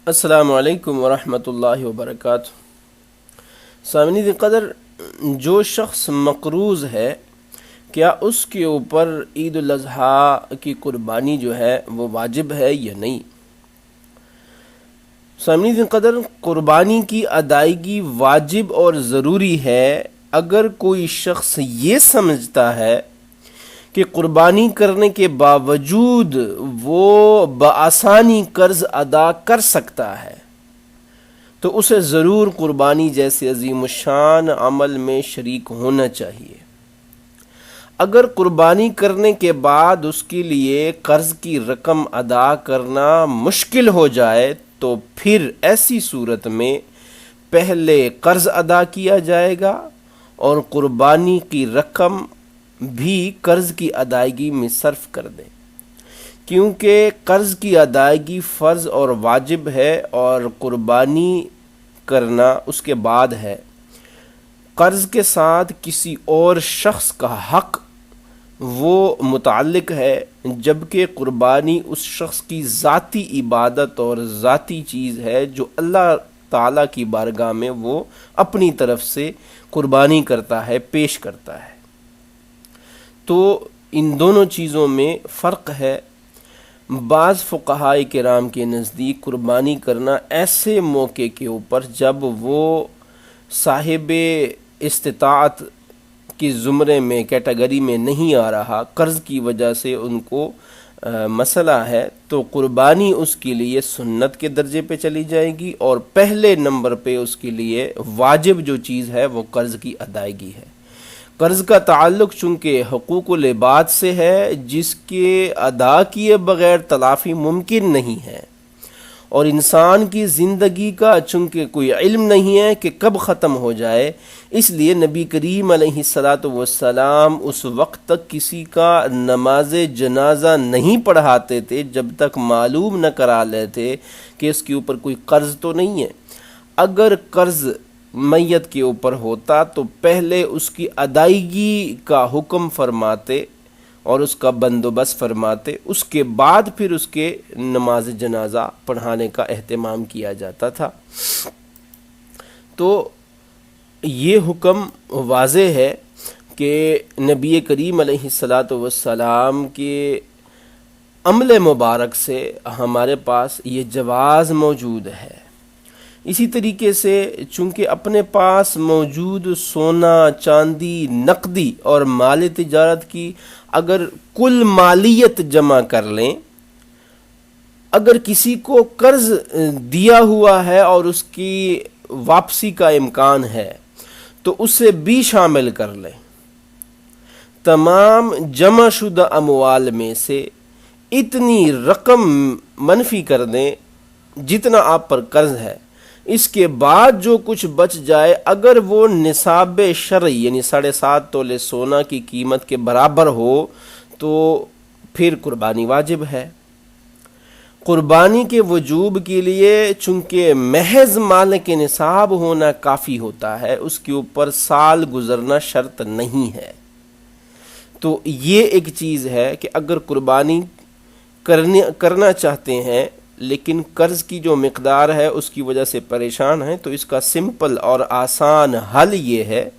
السلام علیکم ورحمۃ اللہ وبرکاتہ۔ سامعین قدر، جو شخص مقروض ہے کیا اس کے اوپر عید الاضحیٰ کی قربانی جو ہے وہ واجب ہے یا نہیں؟ سامعین قدر، قربانی کی ادائیگی واجب اور ضروری ہے اگر کوئی شخص یہ سمجھتا ہے کہ قربانی کرنے کے باوجود وہ بآسانی قرض ادا کر سکتا ہے تو اسے ضرور قربانی جیسے عظیم الشان عمل میں شریک ہونا چاہیے۔ اگر قربانی کرنے کے بعد اس کے لیے قرض کی رقم ادا کرنا مشکل ہو جائے تو پھر ایسی صورت میں پہلے قرض ادا کیا جائے گا اور قربانی کی رقم بھی قرض کی ادائیگی میں صرف کر دیں، کیونکہ قرض کی ادائیگی فرض اور واجب ہے اور قربانی کرنا اس کے بعد ہے۔ قرض کے ساتھ کسی اور شخص کا حق وہ متعلق ہے، جبکہ قربانی اس شخص کی ذاتی عبادت اور ذاتی چیز ہے جو اللہ تعالیٰ کی بارگاہ میں وہ اپنی طرف سے قربانی کرتا ہے، پیش کرتا ہے۔ تو ان دونوں چیزوں میں فرق ہے۔ بعض فقہاء کرام کے نزدیک قربانی کرنا ایسے موقع کے اوپر جب وہ صاحب استطاعت کی زمرے میں کیٹیگری میں نہیں آ رہا، قرض کی وجہ سے ان کو مسئلہ ہے، تو قربانی اس کے لیے سنت کے درجے پہ چلی جائے گی اور پہلے نمبر پہ اس کے لیے واجب جو چیز ہے وہ قرض کی ادائیگی ہے۔ قرض کا تعلق چونکہ حقوق العباد سے ہے جس کے ادا کیے بغیر تلافی ممکن نہیں ہے، اور انسان کی زندگی کا چونکہ کوئی علم نہیں ہے کہ کب ختم ہو جائے، اس لیے نبی کریم علیہ السلام اس وقت تک کسی کا نماز جنازہ نہیں پڑھاتے تھے جب تک معلوم نہ کرا لیتے کہ اس کے اوپر کوئی قرض تو نہیں ہے۔ اگر قرض میت کے اوپر ہوتا تو پہلے اس کی ادائیگی کا حکم فرماتے اور اس کا بندوبست فرماتے، اس کے بعد پھر اس کے نماز جنازہ پڑھانے کا اہتمام کیا جاتا تھا۔ تو یہ حکم واضح ہے کہ نبی کریم علیہ السلام کے عمل مبارک سے ہمارے پاس یہ جواز موجود ہے۔ اسی طریقے سے چونکہ اپنے پاس موجود سونا، چاندی، نقدی اور مال تجارت کی اگر کل مالیت جمع کر لیں، اگر کسی کو قرض دیا ہوا ہے اور اس کی واپسی کا امکان ہے تو اسے بھی شامل کر لیں، تمام جمع شدہ اموال میں سے اتنی رقم منفی کر دیں جتنا آپ پر قرض ہے، اس کے بعد جو کچھ بچ جائے اگر وہ نصاب شرعی یعنی 7.5 تولے سونا کی قیمت کے برابر ہو تو پھر قربانی واجب ہے۔ قربانی کے وجوب کے لیے چونکہ محض مال کے نصاب ہونا کافی ہوتا ہے، اس کے اوپر سال گزرنا شرط نہیں ہے۔ تو یہ ایک چیز ہے کہ اگر قربانی کرنا چاہتے ہیں لیکن قرض کی جو مقدار ہے اس کی وجہ سے پریشان ہیں، تو اس کا سمپل اور آسان حل یہ ہے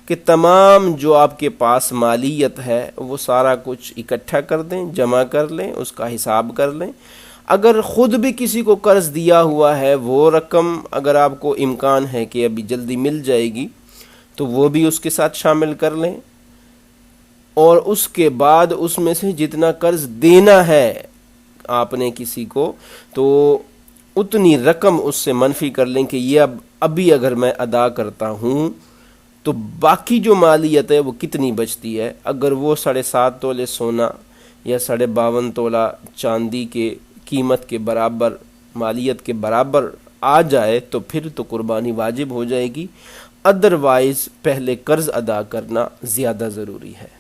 کہ تمام جو آپ کے پاس مالیت ہے وہ سارا کچھ اکٹھا کر دیں، جمع کر لیں، اس کا حساب کر لیں۔ اگر خود بھی کسی کو قرض دیا ہوا ہے وہ رقم اگر آپ کو امکان ہے کہ ابھی جلدی مل جائے گی تو وہ بھی اس کے ساتھ شامل کر لیں، اور اس کے بعد اس میں سے جتنا قرض دینا ہے آپ نے کسی کو تو اتنی رقم اس سے منفی کر لیں کہ یہ ابھی اگر میں ادا کرتا ہوں تو باقی جو مالیت ہے وہ کتنی بچتی ہے۔ اگر وہ 7.5 تولے سونا یا 52.5 تولہ چاندی کے قیمت کے برابر، مالیت کے برابر آ جائے تو پھر تو قربانی واجب ہو جائے گی، ادروائز پہلے قرض ادا کرنا زیادہ ضروری ہے۔